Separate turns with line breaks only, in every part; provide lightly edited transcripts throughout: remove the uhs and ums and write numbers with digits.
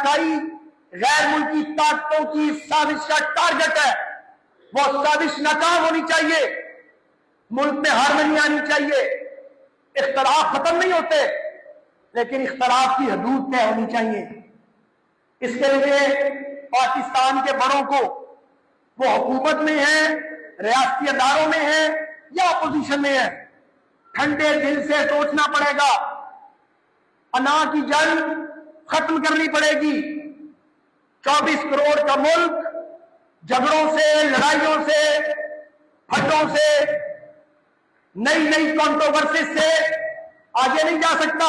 علاقائی غیر ملکی طاقتوں کی سازش کا ٹارگٹ ہے، وہ سازش ناکام ہونی چاہیے، ملک میں ہارمنی آنی چاہیے، اختلاف ختم نہیں ہوتے لیکن اختلاف کی حدود طے ہونی چاہیے۔ اس کے لیے پاکستان کے بڑوں کو، وہ حکومت میں ہیں، ریاستی اداروں میں ہیں یا اپوزیشن میں ہیں، ٹھنڈے دل سے سوچنا پڑے گا۔ انا کی جنگ ختم کرنی پڑے گی۔ 24 کروڑ کا ملک جھگڑوں سے، لڑائیوں سے، پھٹوں سے، نئی نئی کنٹروورسیز سے آگے نہیں جا سکتا۔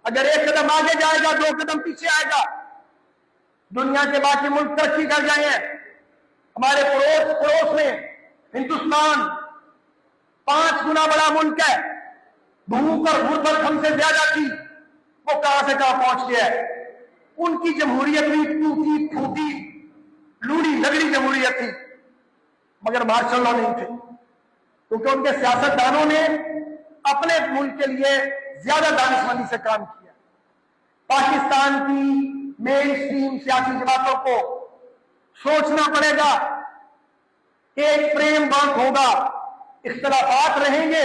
اگر ایک قدم آگے جائے گا 2 قدم پیچھے آئے گا۔ دنیا کے باقی ملک ترقی کر جائیں ہیں، ہمارے پڑوس میں ہندوستان 5 گنا بڑا ملک ہے، بھوک اور غربت ہم سے زیادہ تھی، وہ کہاں سے کہاں پہنچ گیا ہے۔ ان کی جمہوریت بھی ٹوٹی پھوٹی لوڑی لگڑی جمہوریت تھی، مگر مارشل لا نہیں تھے، کیونکہ ان کے سیاستدانوں نے اپنے ملک کے لیے زیادہ دانشمندی سے کام کیا۔ پاکستان کی مین اسٹریم سیاسی جماعتوں کو سوچنا پڑے گا، ایک فریم ورک ہوگا، اختلافات رہیں گے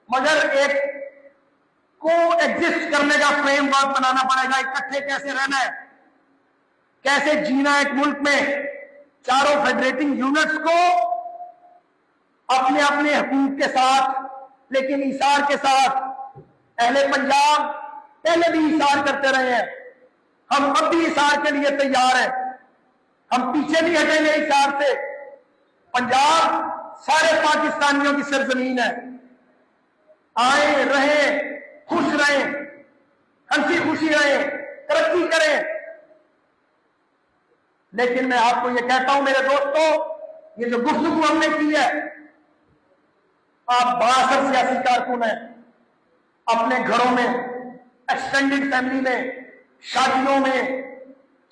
مگر ایک کو ایگزسٹ کرنے کا فریم ورک بنانا پڑے گا۔ اکٹھے کیسے رہنا ہے، کیسے جینا ہے ایک ملک میں۔ چاروں فیڈریٹنگ یونٹس کو اپنے اپنے حقوق کے ساتھ لیکن ایثار کے ساتھ، اہل پنجاب پہلے بھی ایثار کرتے رہے ہیں، ہم اب بھی ایثار کے لیے تیار ہیں، ہم پیچھے نہیں ہٹیں گے ایثار سے۔ پنجاب سارے پاکستانیوں کی سرزمین ہے، آئیں رہیں، خوش رہیں، ہنسی خوشی رہیں، ترقی کریں۔ لیکن میں آپ کو یہ کہتا ہوں میرے دوستوں، یہ جو گفتگو ہم نے کی ہے، آپ بااثر سیاسی کارکن ہیں، اپنے گھروں میں، ایکسٹینڈڈ فیملی میں، شادیوں میں،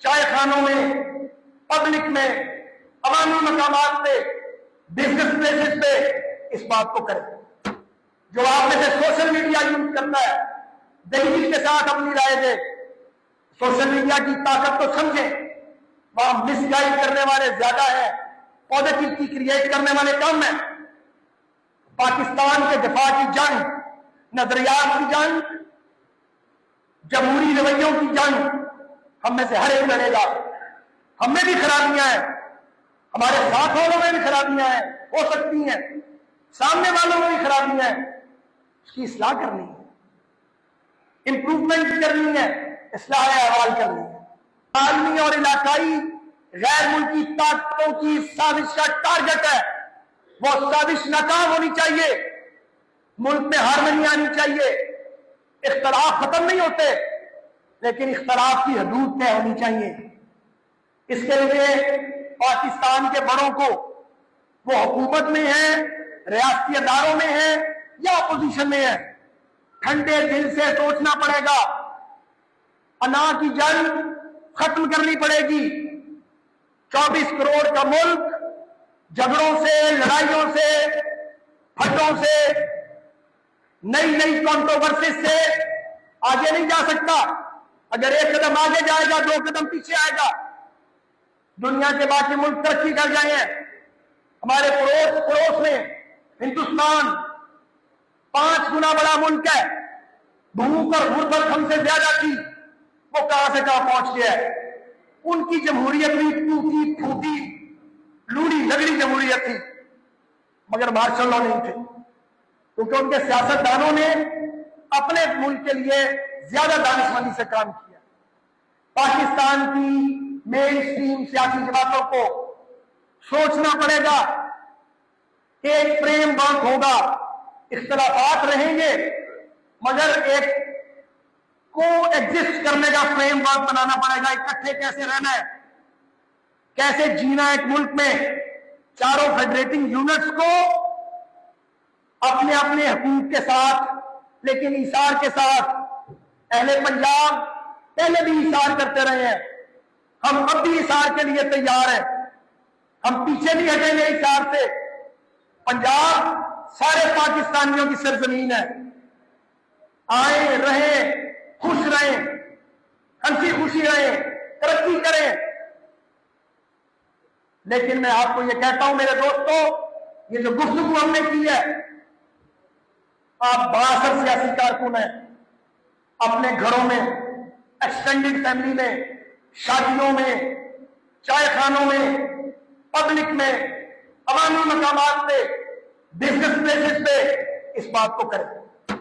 چائے خانوں میں، پبلک میں، عوامی مقامات پہ، بزنس پلیسز پہ اس بات کو کریں۔ جو آپ میں سے سوشل میڈیا یوز کرتا ہے، دلیل کے ساتھ اپنی رائے دے۔ سوشل میڈیا کی طاقت تو سمجھیں، وہاں مس گائیڈ کرنے والے زیادہ ہیں، پازیٹیوٹی کریٹ کرنے والے کم ہیں۔ پاکستان کے دفاع کی جنگ، نظریات کی جنگ، جمہوری رویوں کی جنگ ہم میں سے ہر ایک لڑے گا۔ ہم میں بھی خرابیاں ہیں، ہمارے ساتھ والوں میں بھی خرابیاں ہیں، ہو سکتی ہیں، سامنے والوں میں بھی خرابیاں ہیں، اس کی اصلاح کرنی ہے، امپروومنٹ کرنی ہے، اصلاح احوال کرنی ہے۔ عالمی اور علاقائی غیر ملکی طاقتوں کی سازش کا ٹارگٹ ہے، وہ سازش ناکام ہونی چاہیے، ملک میں ہارمنی آنی چاہیے، اختلاف ختم نہیں ہوتے لیکن اختلاف کی حدود طے ہونی چاہیے۔ اس کے لیے پاکستان کے بڑوں کو، وہ حکومت میں ہیں، ریاستی اداروں میں ہیں یا اپوزیشن میں ہیں، ٹھنڈے دل سے سوچنا پڑے گا۔ انا کی جنگ ختم کرنی پڑے گی۔ 24 کروڑ کا ملک جھگڑوں سے، لڑائیوں سے، پھٹوں سے، نئی نئی کنٹروورسیز سے آگے نہیں جا سکتا۔ اگر ایک قدم آگے جائے گا 2 قدم پیچھے آئے گا۔ دنیا کے باقی ملک ترقی کر جائیں ہیں، ہمارے پڑوس میں ہندوستان 5 گنا بڑا ملک ہے، بھوک اور غربت ہم سے زیادہ تھی، وہ کہاں سے کہاں پہنچ گیا ہے۔ ان کی جمہوریت بھی ٹوٹی پھوٹی لوڑی لگڑی جمہوریت تھی، مگر مارشل لا نہیں تھے، کیونکہ ان کے سیاستدانوں نے اپنے ملک کے لیے زیادہ دانشمندی سے کام کیا۔ پاکستان کی مین اسٹریم سیاسی جماعتوں کو سوچنا پڑے گا، ایک فریم ورک ہوگا، اختلافات رہیں گے مگر ایک کو ایگزسٹ کرنے کا فریم ورک بنانا پڑے گا۔ اکٹھے کیسے رہنا ہے، کیسے جینا ہے ایک ملک میں۔ چاروں فیڈریٹنگ یونٹس کو اپنے اپنے حقوق کے ساتھ لیکن ایثار کے ساتھ، اہل پنجاب پہلے بھی ایثار کرتے رہے ہیں، ہم اب بھی ایثار کے لیے تیار ہیں، ہم پیچھے نہیں ہٹیں گے ایثار سے۔ پنجاب سارے پاکستانیوں کی سرزمین ہے، آئیں رہیں، خوش رہیں، ہنسی خوشی رہیں، مرضی کریں، لیکن میں آپ کو یہ کہتا ہوں میرے دوستوں، یہ جو گفتگو ہم نے کی ہے، آپ 62 سیاسی کارکن ہیں، اپنے گھروں میں، ایکسٹینڈڈ فیملی میں، شادیوں میں، چائے خانوں میں، پبلک میں، عوامی مقامات پہ، بزنس پلیسز پہ اس بات کو کریں۔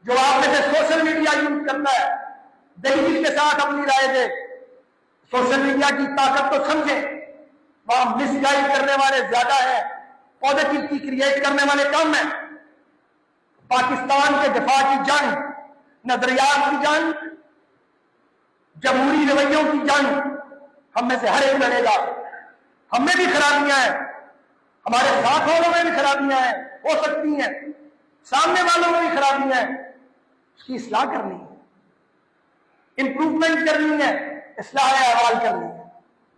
جو آپ میں سے سوشل میڈیا یوز کرتا ہے، دلیل کے ساتھ اپنی رائے دے۔ سوشل میڈیا کی طاقت کو سمجھیں، وہاں مس گائیڈ کرنے والے زیادہ ہیں، پازیٹیوٹی کریٹ کرنے والے کم ہیں۔ پاکستان کے دفاع کی جنگ، نظریات کی جنگ، جمہوری رویوں کی جنگ ہم میں سے ہر ایک لڑے گا۔ ہم میں بھی خرابیاں ہیں، ہمارے ساتھ والوں میں بھی خرابیاں ہیں، ہو سکتی ہیں، سامنے والوں میں بھی خرابیاں ہیں، اس کی اصلاح کرنی ہے، امپروومنٹ کرنی ہے، اصلاح احوال کرنی ہے۔